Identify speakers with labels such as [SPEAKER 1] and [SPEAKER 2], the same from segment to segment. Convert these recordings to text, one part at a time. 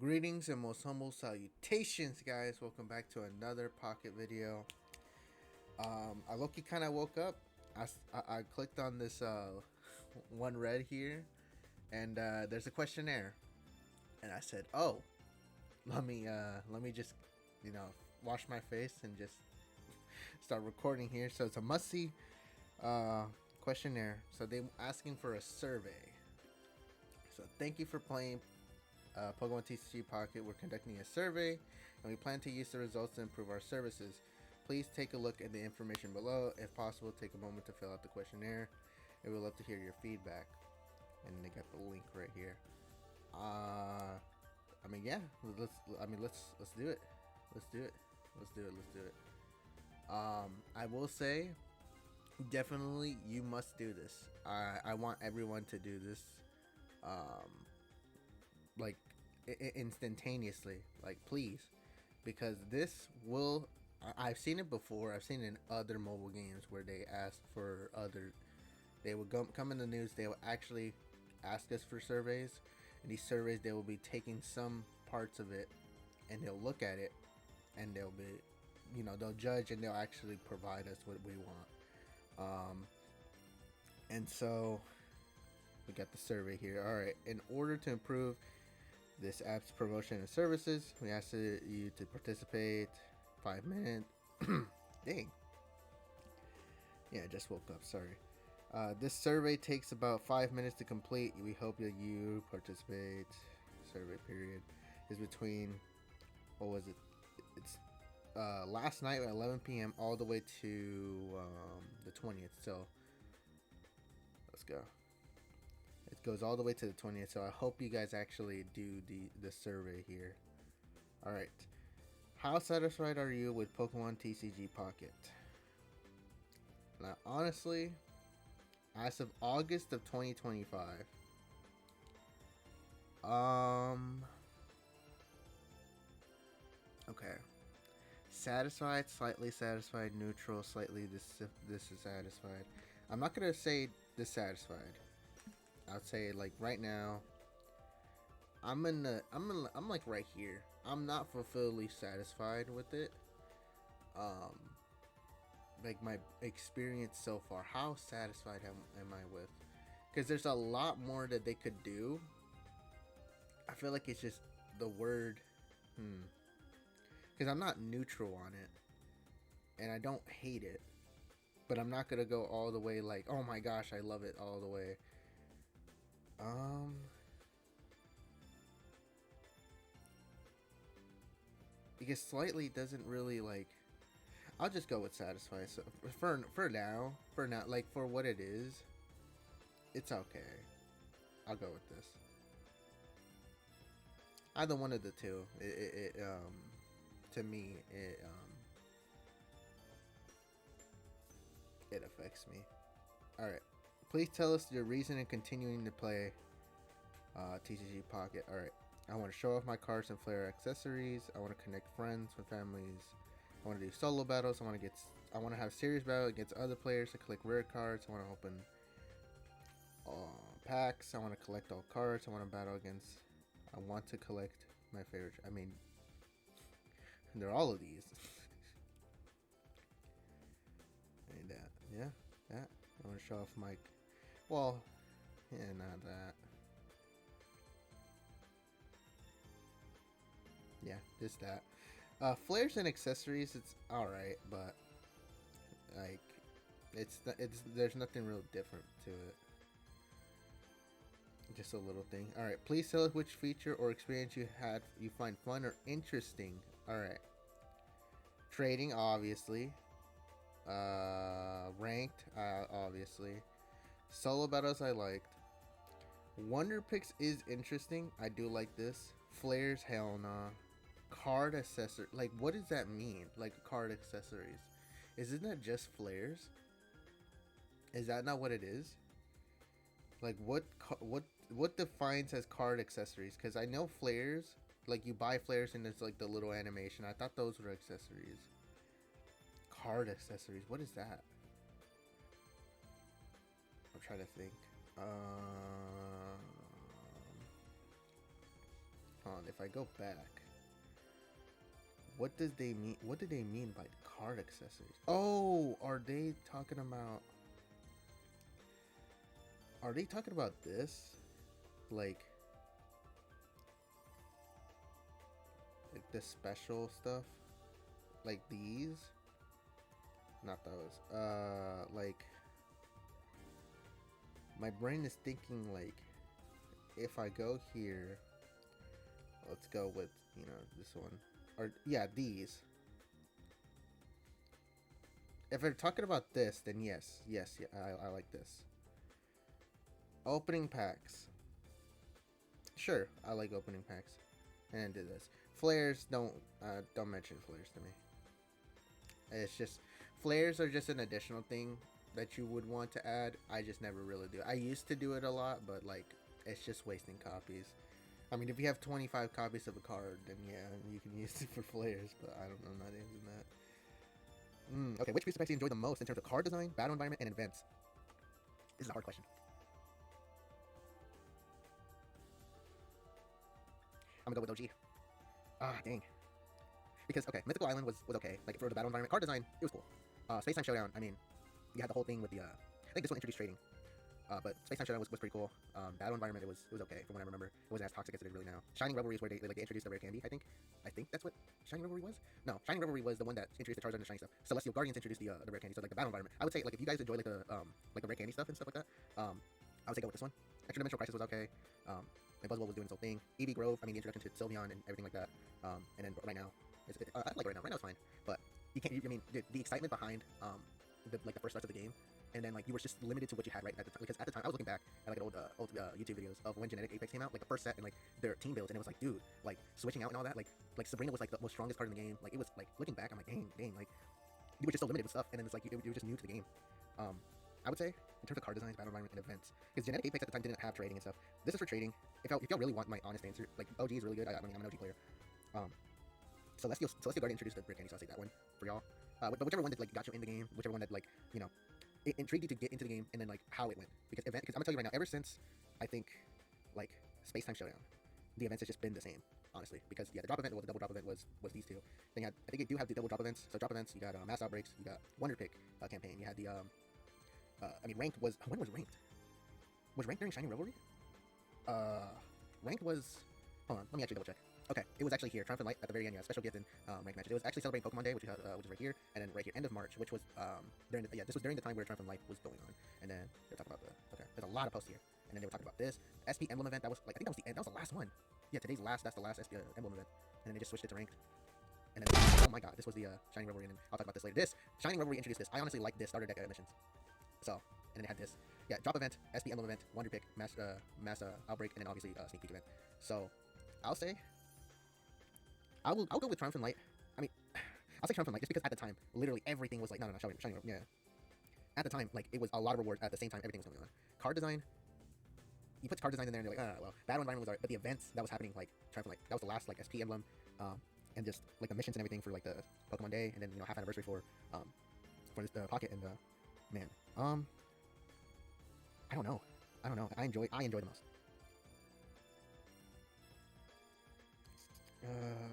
[SPEAKER 1] Greetings and most humble salutations, guys. Welcome back to another pocket video. I low-key kind of woke up. I clicked on this one red here, and there's a questionnaire, and I said, "Oh, let me just wash my face and just start recording here." So it's a must-see questionnaire. So they're asking for a survey. So thank you for playing Pokemon TCG Pocket. We're conducting a survey, and we plan to use the results to improve our services. Please take a look at the information below. If possible, take a moment to fill out the questionnaire. We would love to hear your feedback. And they got the link right here. Yeah. Let's do it. Let's do it. Let's do it. Let's do it. I will say, definitely, you must do this. I want everyone to do this. Like instantaneously, like, please, because this will I've seen it before. I've seen it in other mobile games where they ask for they would come in the news, they will actually ask us for surveys, and these surveys, they will be taking some parts of it and they'll look at it and they'll be, they'll judge and they'll actually provide us what we want. And so we got the survey here. All right, in order to improve this app's promotion and services, we ask you to participate. 5 minutes. Dang. Yeah, I just woke up. Sorry. This survey takes about 5 minutes to complete. We hope that you participate. Survey period is between, what was it? It's last night at 11 p.m. all the way to the 20th. So let's go. It goes all the way to the 20th. So I hope you guys actually do the survey here. All right. How satisfied are you with Pokemon TCG Pocket? Now, honestly, as of August of 2025, okay, satisfied, slightly satisfied, neutral, slightly dissatisfied. I'm not gonna say dissatisfied. I'd say, like, right now, I'm like right here. I'm not fully satisfied with it. Like, my experience so far. How satisfied am I with? Because there's a lot more that they could do. I feel like it's just the word, because I'm not neutral on it, and I don't hate it, but I'm not gonna go all the way like, oh my gosh, I love it all the way. Because slightly doesn't really, like, I'll just go with satisfied. So for now, like, for what it is, it's okay. I'll go with this. Either one of the two. To me, it affects me. All right. Please tell us your reason in continuing to play TCG Pocket. All right. I want to show off my cards and flare accessories. I want to connect friends with families. I want to do solo battles. I want to have serious battle against other players to collect rare cards. I want to open packs. I want to collect all cards. I want to battle against. I want to collect my favorite. I mean, they're all of these. And yeah, that. I want to show off my. Well, yeah, not that. Yeah, just that. Flares and accessories, it's alright, but like, there's nothing real different to it. Just a little thing. All right, please tell us which feature or experience you find fun or interesting. All right, trading, obviously. Ranked, obviously. Solo battles, I liked. Wonder picks is interesting. I do like this. Flares, hell nah. Card accessory, like, what does that mean? Like, card accessories, isn't that just flares? Is that not what it is? Like, what defines as card accessories? Because I know flares, like, you buy flares and there's like the little animation. I thought those were accessories. Card accessories, what is that? I'm trying to think. Hold on, if I go back, what does they mean? What do they mean by card accessories? Oh, are they talking about? Are they talking about this? Like the special stuff? Like these? Not those. Like my brain is thinking like if I go here, let's go with, you know, this one. Or yeah, these. If they're talking about this, then yes, yeah, I like this. Opening packs. Sure, I like opening packs. And do this. Flares, don't mention flares to me. It's just, flares are just an additional thing that you would want to add. I just never really do. I used to do it a lot, but like, it's just wasting copies. I mean, if you have 25 copies of a card, then yeah, you can use it for flares, but I don't know, not using that. Okay, which piece of packs do you enjoy the most in terms of card design, battle environment, and events? This is a hard question. I'm gonna go with OG. Ah, dang. Because, okay, Mythical Island was okay. Like, for the battle environment, card design, it was cool. Space Time Showdown, I mean, you had the whole thing with the, I think this one introduced trading. But Space Time Showdown was pretty cool. Battle environment, it was okay, from what I remember. It wasn't as toxic as it is really now. Shining Revelry is where they introduced the rare candy, I think. I think that's what Shining Revelry was? No, Shining Revelry was the one that introduced the Charizard and the shiny stuff. Celestial Guardians introduced the rare candy, so like the battle environment. I would say, like, if you guys enjoy, like, the rare candy stuff and stuff like that, I would say go with this one. Extra Dimensional Crisis was okay. And Buzzwole was doing its own thing. EV Grove, I mean, the introduction to Sylveon and everything like that. And then right now, I like right now. Right now it's fine, but you can't. I mean, the excitement behind the first starts of the game, and then like you were just limited to what you had right at the time. Because at the time, I was looking back at like old YouTube videos of when Genetic Apex came out, like the first set and like their team builds, and it was like, dude, like switching out and all that. Like Sabrina was like the most strongest card in the game. Like it was like looking back, I'm like, dang, like you were just so limited with stuff, and then it's like you were just new to the game. I would say, in terms of card designs, battle environment, and events, because Genetic Apex at the time didn't have trading and stuff. This is for trading. If y'all really want my honest answer, like OG is really good. I mean, I'm an OG player. Celestial Guardian introduced the rare candy, so I'll say that one for y'all. But whichever one that like got you in the game, whichever one that like, you know, it intrigued you to get into the game, and then like how it went. Because I'm gonna tell you right now, ever since I think like Space Time Showdown, the events has just been the same, honestly. Because yeah, the drop event, well, the double drop event was these two. Then you had, I think you do have the double drop events. So drop events, you got mass outbreaks, you got Wonder Pick campaign. You had the I mean, ranked was, when was ranked? Was ranked during Shining Revelry? Ranked was, hold on, let me actually double check. Okay, it was actually here, Triumphant Light at the very end, yeah, special gift and ranked matches. It was actually celebrating Pokemon Day, which is right here, and then right here, end of March, which was during the, yeah, this was during the time where Triumphant Light was going on, and then they were talking about the, okay, there's a lot of posts here, and then they were talking about this SP Emblem event. That was like, I think that was the end, that was the last one. Yeah, today's last, that's the last SP Emblem event, and then they just switched it to ranked. And then, oh my god, this was the Shining Revelry, and then I'll talk about this later. This Shining Revelry introduced this. I honestly like this starter deck missions. So, and then it had this. Yeah, drop event, SP Emblem event, Wonder Pick, mass outbreak, and then obviously sneak peek event. So, I'll say, I'll go with Triumphant Light. I mean, I'll say Triumphant Light just because at the time, literally everything was like, no, Shining, yeah. At the time, like, it was a lot of rewards. At the same time, everything was going on. Card design, you put card design in there and you're like, well, battle environment was alright, but the events that was happening, like, Triumphant Light, that was the last, like, SP Emblem, and just, like, the missions and everything for, like, the Pokemon Day, and then, you know, half anniversary for this, Pocket, and, man, I don't know. I enjoy the most.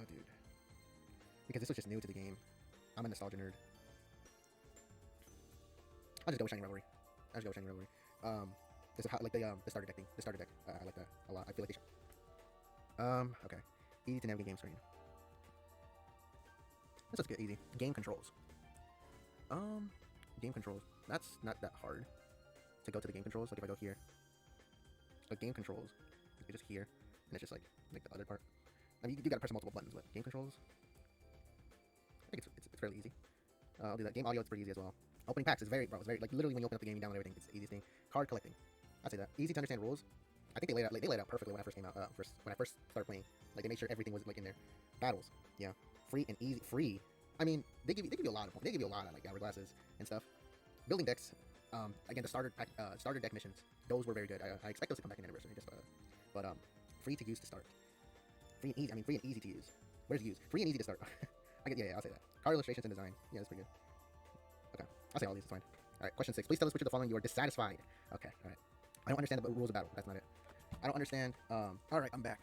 [SPEAKER 1] Dude. Because this was just new to the game. I'm a nostalgia nerd. I'll just go with Shining Revelry. This is how, like, the starter deck thing. The starter deck. I like that a lot. I feel like they should. Okay. Easy to navigate game screen. This looks good. Easy. Game controls. Game controls. That's not that hard to go to the game controls. Like, if I go here. Like, game controls. It's just here. And it's just, like the other part. I mean, you gotta press multiple buttons, but game controls, I think it's fairly easy. I'll do that. Game audio, it's pretty easy as well. Opening packs is very, like, literally when you open up the game, you download everything. It's the easiest thing. Card collecting, I'd say that. Easy to understand rules. I think they laid out perfectly when I first came out. When I first started playing, like, they made sure everything was, like, in there. Battles, yeah, free and easy. Free. I mean, they give you a lot of points. They give you a lot of, like, hourglasses and stuff. Building decks. Again, the starter deck missions. Those were very good. I expect those to come back in Anniversary. But free to use to start. Free and easy. I mean, free and easy to use. Where's use? Free and easy to start. Yeah, I'll say that. Card illustrations and design. Yeah, that's pretty good. Okay, I'll say all these. It's fine. All right, question 6. Please tell us which of the following you are dissatisfied. Okay, all right. I don't understand the rules of battle. That's not it.
[SPEAKER 2] I don't understand. All right, I'm back.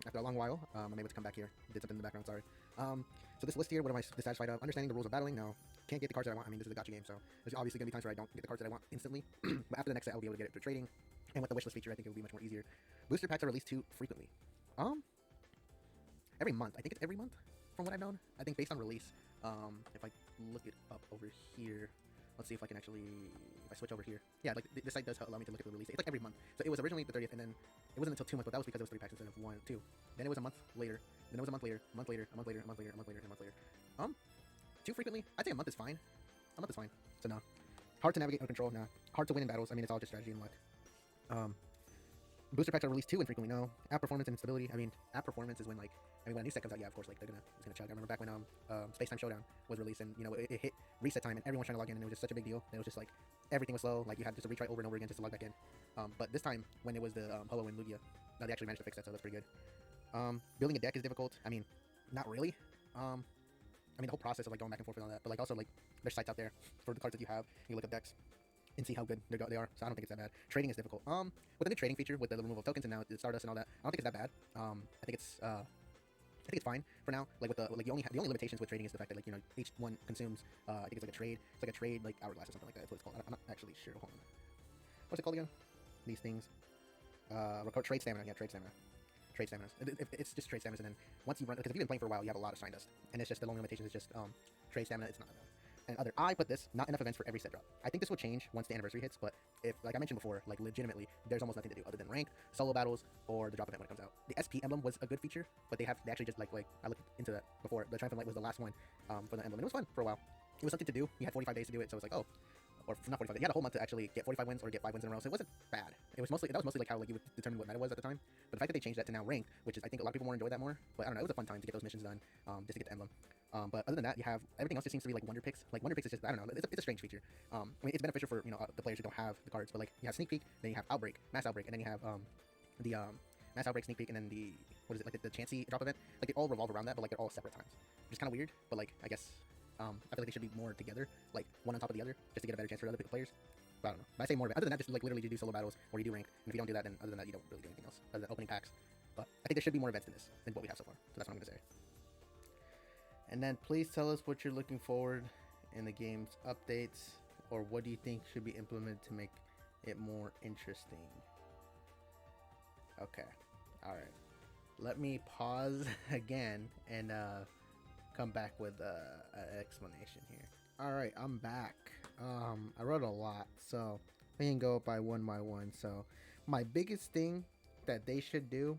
[SPEAKER 2] After a long while, I'm able to come back here. Did something in the background. Sorry. So this list here, what am I dissatisfied of? Understanding the rules of battling. No, can't get the cards that I want. I mean, this is a gacha game, so there's obviously gonna be times where I don't get the cards that I want instantly. But after the next set, I'll be able to get it through trading. And with the wishlist feature, I think it will be much more easier. Booster packs are released too frequently. Um, every month. I think it's every month, from what I've known. I think based on release. If I look it up over here, let's see if I can actually, if I switch over here. Yeah, like this site does allow me to look at the release date. It's like every month. So it was originally the 30th, and then it wasn't until 2 months, but that was because it was 3 packs instead of 1, 2. Then it was a month later. Then it was a month later, a month later, a month later, a month later, a month later, and a month later. Too frequently? I'd say a month is fine. A month is fine. So no. Hard to navigate or control? Nah. Hard to win in battles. I mean, it's all just strategy and luck. Booster packs are released too infrequently. No. App performance and stability. I mean, app performance is when like, I mean, when a new set comes out, yeah, of course, like it's gonna chug. I remember back when Space Time Showdown was released, and you know it hit reset time, and everyone was trying to log in, and it was just such a big deal. It was just like everything was slow. Like you had just to retry over and over again just to log back in. But this time when it was the Polo and Lugia, they actually managed to fix that, so that's pretty good. Building a deck is difficult. I mean, not really. I mean, the whole process of like going back and forth and all that, but like also like there's sites out there for the cards that you have. You look up decks and see how good they are. So I don't think it's that bad. Trading is difficult. With the new trading feature with the removal of tokens and now the Stardust and all that, I don't think it's that bad. I think it's fine for now. Like with the the only limitations with trading is the fact that like you know each one consumes I think it's like a trade. It's like a trade like hourglass or something like that. That's what it's called. I'm not actually sure. Hold on. What's it called again? These things. Record trade stamina. Yeah, trade stamina. Trade stamina. It's just trade stamina, and then once you run, because if you've been playing for a while, you have a lot of shine dust, and it's just the only limitation is just trade stamina. It's not that bad. And I put this, not enough events for every set drop. I think this will change once the anniversary hits, but if, like I mentioned before, like legitimately, there's almost nothing to do other than rank, solo battles, or the drop event when it comes out. The SP emblem was a good feature, but they actually just like I looked into that before. The Triumphant Light was the last one for the emblem, and it was fun for a while. It was something to do. You had 45 days to do it, so it's like, oh, or not 45 days. You had a whole month to actually get 45 wins or get 5 wins in a row, so it wasn't bad. That was mostly like how like you would determine what meta was at the time. But the fact that they changed that to now ranked, which is I think a lot of people more enjoy that more. But I don't know, it was a fun time to get those missions done, just to get the emblem. But other than that, you have everything else just seems to be like wonder picks. Like wonder picks is just I don't know, it's a strange feature. I mean, it's beneficial for the players who don't have the cards, but like you have sneak peek, then you have outbreak, mass outbreak, and then you have the mass outbreak, sneak peek, and then the what is it like the Chansey drop event? Like they all revolve around that, but like they're all separate times, which is kind of weird. But like I guess I feel like they should be more together, like one on top of the other, just to get a better chance for other players. But I don't know. But I say more of it. Other than that, just like literally do solo battles or you do ranked. And if you don't do that, then other than that, you don't really do anything else other than opening packs. But I think there should be more events than this than what we have so far. So that's what I'm gonna say.
[SPEAKER 1] And then please tell us what you're looking forward in the game's updates, or what do you think should be implemented to make it more interesting. Okay, all right. Let me pause again and come back with an explanation here. All right, I'm back. I wrote a lot, so we can go by one. So my biggest thing that they should do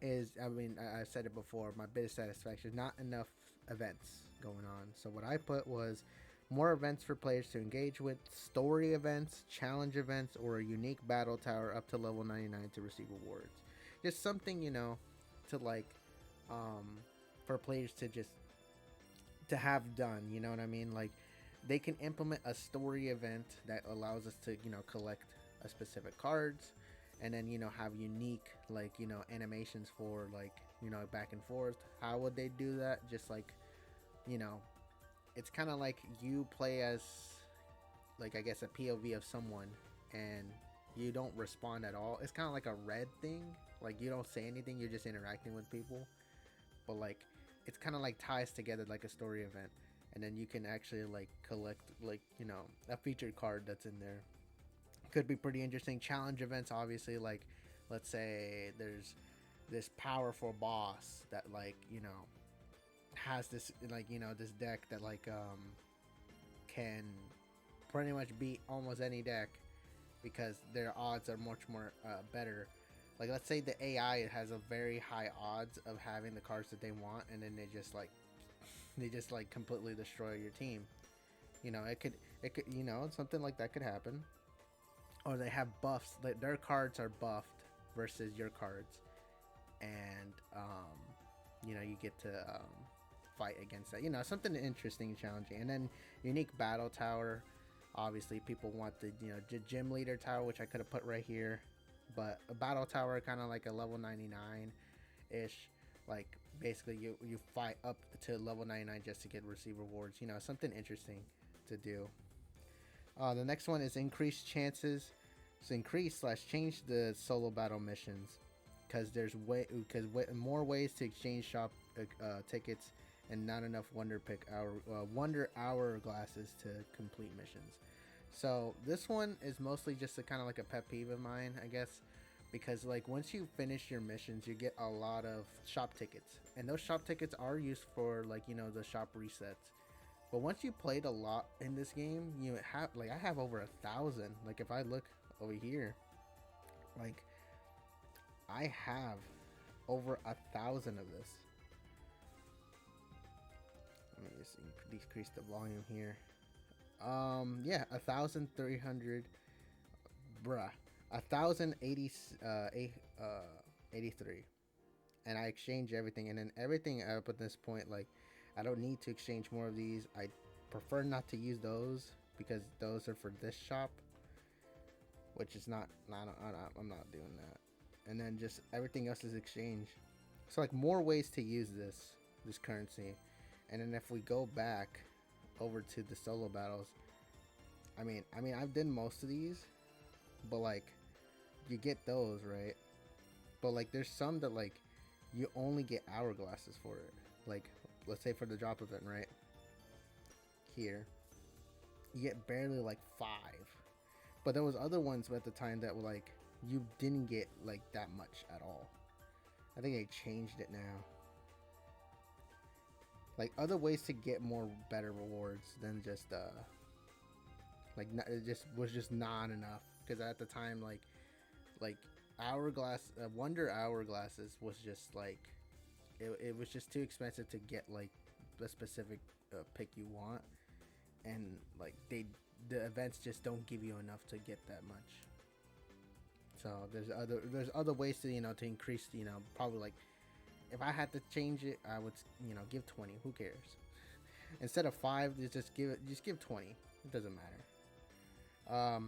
[SPEAKER 1] is, I mean, I said it before, my biggest satisfaction, not enough events going on. So what I put was more events for players to engage with, story events, challenge events, or a unique battle tower up to level 99 to receive rewards. Just something, to like, for players to just, to have done, you know what I mean? Like, they can implement a story event that allows us to, collect a specific cards, and then, have unique, like, animations for, like, back and forth. How would they do that? Just like, it's kind of like you play as, like, I guess a POV of someone, and you don't respond at all. It's kind of like a red thing. Like, you don't say anything, you're just interacting with people. But, like, it's kind of like ties together like a story event. And then you can actually, like, collect, like, a featured card that's in there. Could be pretty interesting. Challenge events, obviously, like, let's say there's this powerful boss that, like, has this, like, this deck that, like, can pretty much beat almost any deck because their odds are much more better. Like, let's say the AI has a very high odds of having the cards that they want, and then they just like completely destroy your team. It could, something like that could happen. Or they have buffs, like their cards are buffed versus your cards, and you get to fight against that. Something interesting and challenging. And then unique battle tower. Obviously, people want the gym leader tower, which I could have put right here, but a battle tower, kind of like a level 99 ish. Like, basically you fight up to level 99 just to receive rewards. Something interesting to do. The next one is increased chances So increase slash change the solo battle missions, because more ways to exchange shop tickets and not enough wonder hour glasses to complete missions. So this one is mostly just a kind of like a pet peeve of mine, I guess, because like once you finish your missions, you get a lot of shop tickets, and those shop tickets are used for like the shop resets. But once you played a lot in this game, you have like I have over 1,000. Like if I look over here, like I have over 1,000 of this. Let me just decrease the volume here. Yeah, 1,300, bruh, 1,080, 83, and I exchange everything, and then everything up at this point, like, I don't need to exchange more of these. I prefer not to use those because those are for this shop, which is not. I'm not doing that. And then just everything else is exchange. So like more ways to use this currency, and then if we go back over to the solo battles, I mean I've done most of these, but like you get those, right? But like there's some that like you only get hourglasses for it. Like let's say for the drop event, right? Here you get barely like 5. But there was other ones at the time that were like you didn't get like that much at all. I think they changed it now. Like other ways to get more better rewards than just like it just was just not enough, because at the time like wonder hourglasses was just like it was just too expensive to get like the specific pick you want, and like the events just don't give you enough to get that much. So there's other ways to to increase, probably like if I had to change it, I would give 20. Who cares? Instead of 5, just give 20. It doesn't matter.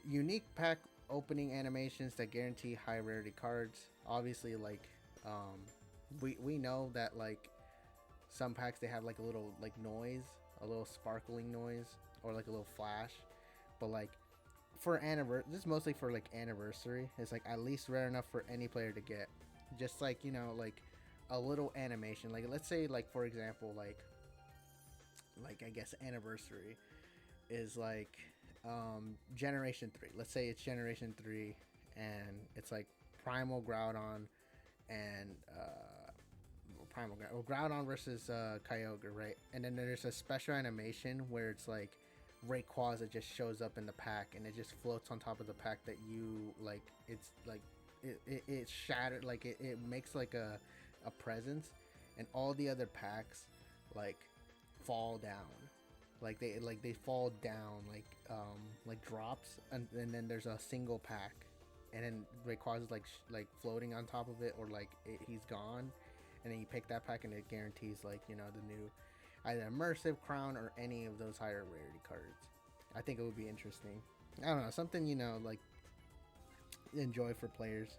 [SPEAKER 1] Unique pack opening animations that guarantee high rarity cards. Obviously, like we know that like some packs they have like a little like noise, a little sparkling noise, or like a little flash, but like for this is mostly for like anniversary. It's like at least rare enough for any player to get. Just like like a little animation. Like let's say like for example like I guess anniversary is like generation 3. Let's say it's generation 3 and it's like Primal Groudon and Groudon versus Kyogre, right? And then there's a special animation where it's like Rayquaza just shows up in the pack and it just floats on top of the pack that you like. It's like it shattered, like it makes like a presence, and all the other packs like fall down, like they fall down like drops, and then there's a single pack, and then Rayquaza's like floating on top of it, or like he's gone, and then you pick that pack and it guarantees like the new either immersive crown or any of those higher rarity cards. I think it would be interesting. I don't know, something like enjoy for players.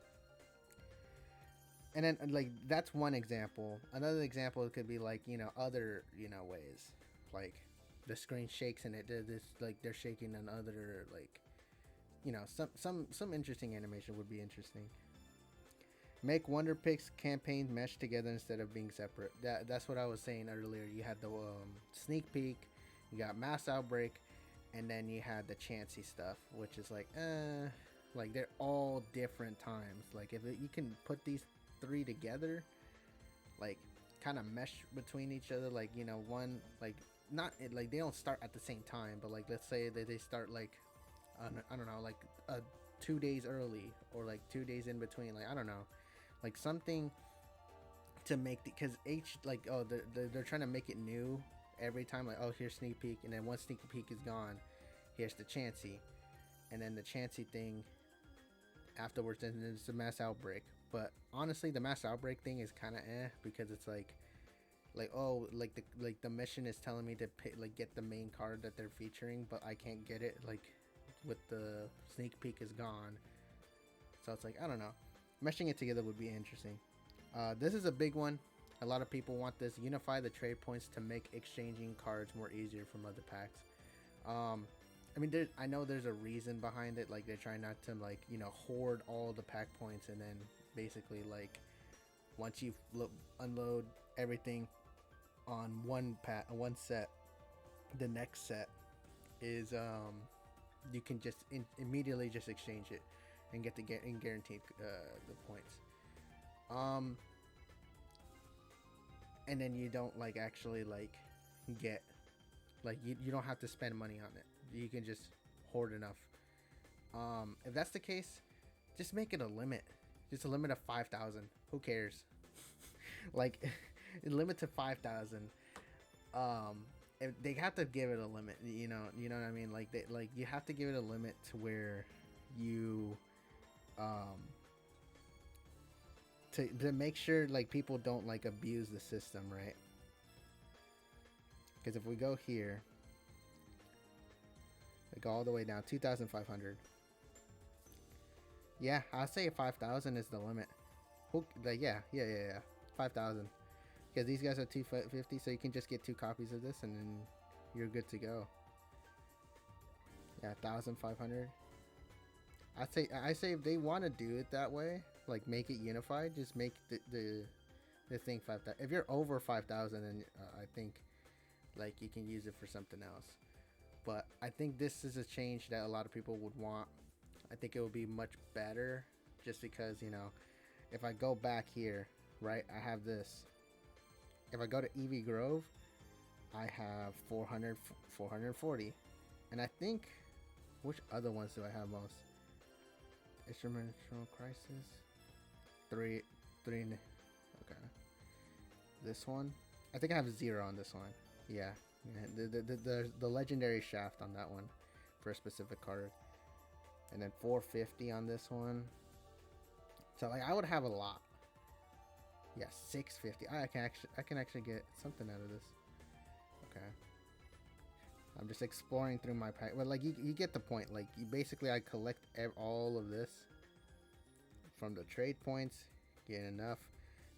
[SPEAKER 1] And then like that's one example. Another example could be like other ways, like the screen shakes and they're shaking, and other like some interesting animation would be interesting. Make Wonder Picks campaigns mesh together instead of being separate. That's what I was saying earlier. You had the sneak peek, you got mass outbreak, and then you had the Chansey stuff, which is like they're all different times. Like if you can put these 3 together, like kind of mesh between each other, like one like not like they don't start at the same time, but like let's say that they start like I don't know, like 2 days early, or like 2 days in between, like I don't know, like something to make because they're trying to make it new every time. Like, oh, here's sneak peek, and then once sneak peek is gone, here's the Chansey, and then the Chansey thing afterwards, and then it's the mass outbreak. But honestly, the mass outbreak thing is kind of because it's like oh, like the mission is telling me to get the main card that they're featuring, but I can't get it like with the sneak peek is gone. So it's like I don't know. Meshing it together would be interesting. This is a big one. A lot of people want this. Unify the trade points to make exchanging cards more easier from other packs. I mean, I know there's a reason behind it. Like they're trying not to like hoard all the pack points, and then basically like once you unload everything on one set, the next set is you can just immediately just exchange it and get guaranteed the points. And then you don't like actually like get like you don't have to spend money on it. You can just hoard enough. If that's the case, just make it a limit. Just a limit of 5,000. Who cares? Like limit to 5,000. If they have to give it a limit, you know what I mean? Like you have to give it a limit to where you to make sure like people don't like abuse the system, right? Because if we go here, like all the way down 2,500, yeah, I'll say 5,000 is the limit. Like yeah 5,000, because these guys are 250, so you can just get 2 copies of this and then you're good to go. Yeah, 1,500. I say if they want to do it that way, like make it unified, just make the thing 5,000. If you're over 5,000, then I think like you can use it for something else. But I think this is a change that a lot of people would want. I think it would be much better, just because if I go back here, right, I have this. If I go to EV Grove, I have 440, and I think, which other ones do I have most? Instrumental Crisis, three. Okay, this one, I think I have 0 on this one. Yeah, the legendary shaft on that one for a specific card, and then 450 on this one. So like I would have a lot. Yeah, 650. I can actually get something out of this. Okay. I'm just exploring through my pack. Well, like you get the point. Like you basically, I collect all of this from the trade points, get enough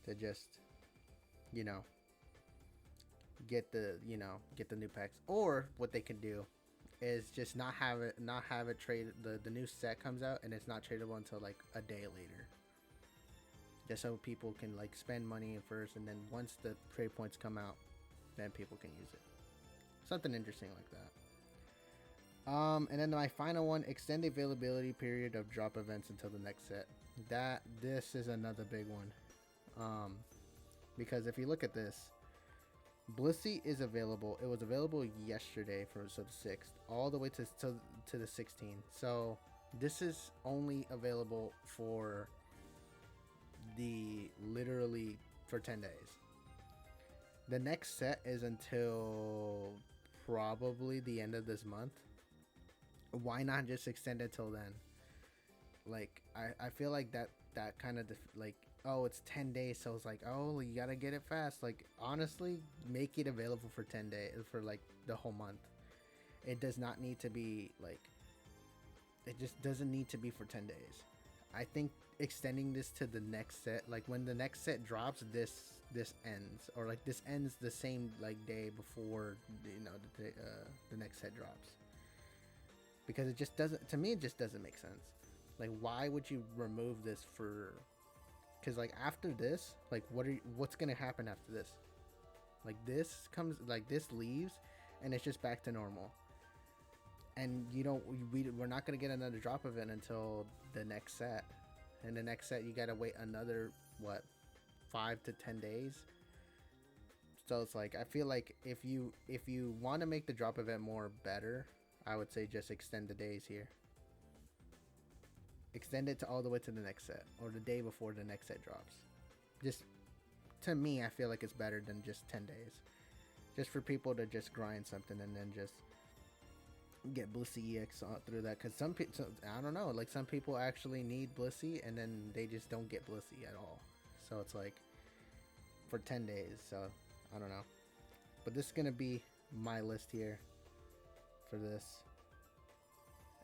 [SPEAKER 1] to just, get the new packs. Or what they can do is just not have it trade. The new set comes out and it's not tradable until like a day later. Just so people can like spend money first, and then once the trade points come out, then people can use it. Something interesting like that. And then my final one, extend the availability period of drop events until the next set. This is another big one. Because if you look at this, Blissey is available. It was available yesterday the 6th, all the way to the 16th. So this is only available for literally for 10 days. The next set is until probably the end of this month. Why not just extend it till then? Like I feel like that kind of like, oh, it's 10 days, so it's like, oh, you gotta get it fast. Like honestly, make it available for 10 days, for like the whole month. It does not need to be like, it just doesn't need to be for 10 days. I think extending this to the next set, like when the next set drops, this ends, or like this ends the same like day before the next set drops, because it just doesn't, to me it just doesn't make sense. Like why would you remove this for, because like after this, like what's gonna happen after this? Like this comes, like this leaves and it's just back to normal, and we're not gonna get another drop event until the next set. And the next set, you gotta wait another 5 to 10 days. So it's like, I feel like if you want to make the drop event more better, I would say just extend the days here. Extend it to all the way to the next set, or the day before the next set drops. Just, to me, I feel like it's better than just 10 days. Just for people to just grind something and then just get Blissey EX through that, because I don't know, like some people actually need Blissey and then they just don't get Blissey at all. So it's like for 10 days. So I don't know, but this is gonna be my list here for this.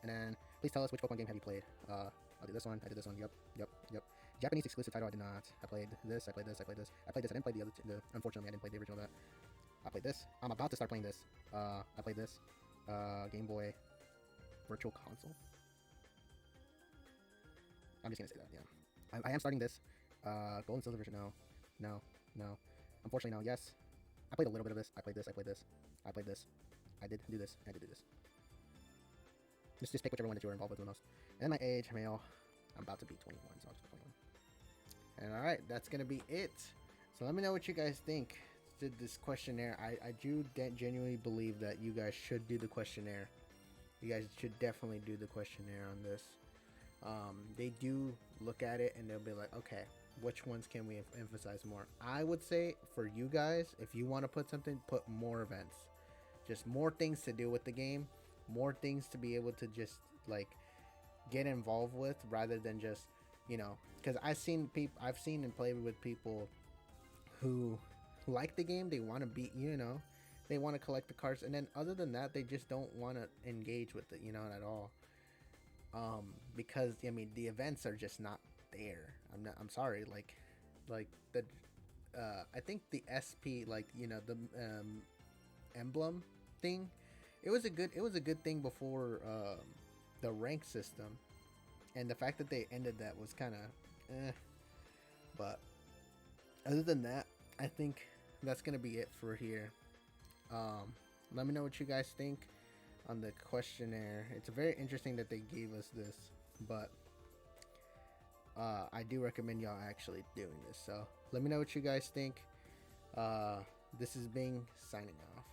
[SPEAKER 1] And then please tell us, which Pokemon game have you played? I'll do this one. I did this one. Yep. Japanese exclusive title, I did not. I played this. I played this. I didn't play the other two. Unfortunately, I didn't play the original of that. I played this. I'm about to start playing this. I played this. Game Boy.
[SPEAKER 2] Virtual console. I'm just gonna say that. Yeah, I am starting this. Gold and silver version. No, no, no. Unfortunately, no. Yes, I played a little bit of this. I played this. I played this. I played this. I did do this. I did do this. Just pick whichever one that you were involved with the most. And my age, male. I'm about to be 21, so I'll just put 21. And alright, that's gonna be it. So let me know what you guys think. Did this questionnaire. I do genuinely believe that you guys should do the questionnaire. You guys should definitely do the questionnaire on this. They do look at it and they'll be like, okay, which ones can we emphasize more? I would say for you guys, if you want to put something, put more events. Just more things to do with the game. More things to be able to just like get involved with rather than just, you know, because I've seen and played with people who like the game. They want to beat, you know, they want to collect the cards, and then other than that, they just don't want to engage with it, you know, at all. Because I mean, the events are just not there. I'm sorry, like the I think the SP, like, you know, the emblem thing, it was a good thing before the rank system, and the fact that they ended that was kind of but other than that, I think that's gonna be it for here. Let me know what you guys think on the questionnaire. It's very interesting that they gave us this, but I do recommend y'all actually doing this. So let me know what you guys think. This is Bing signing off.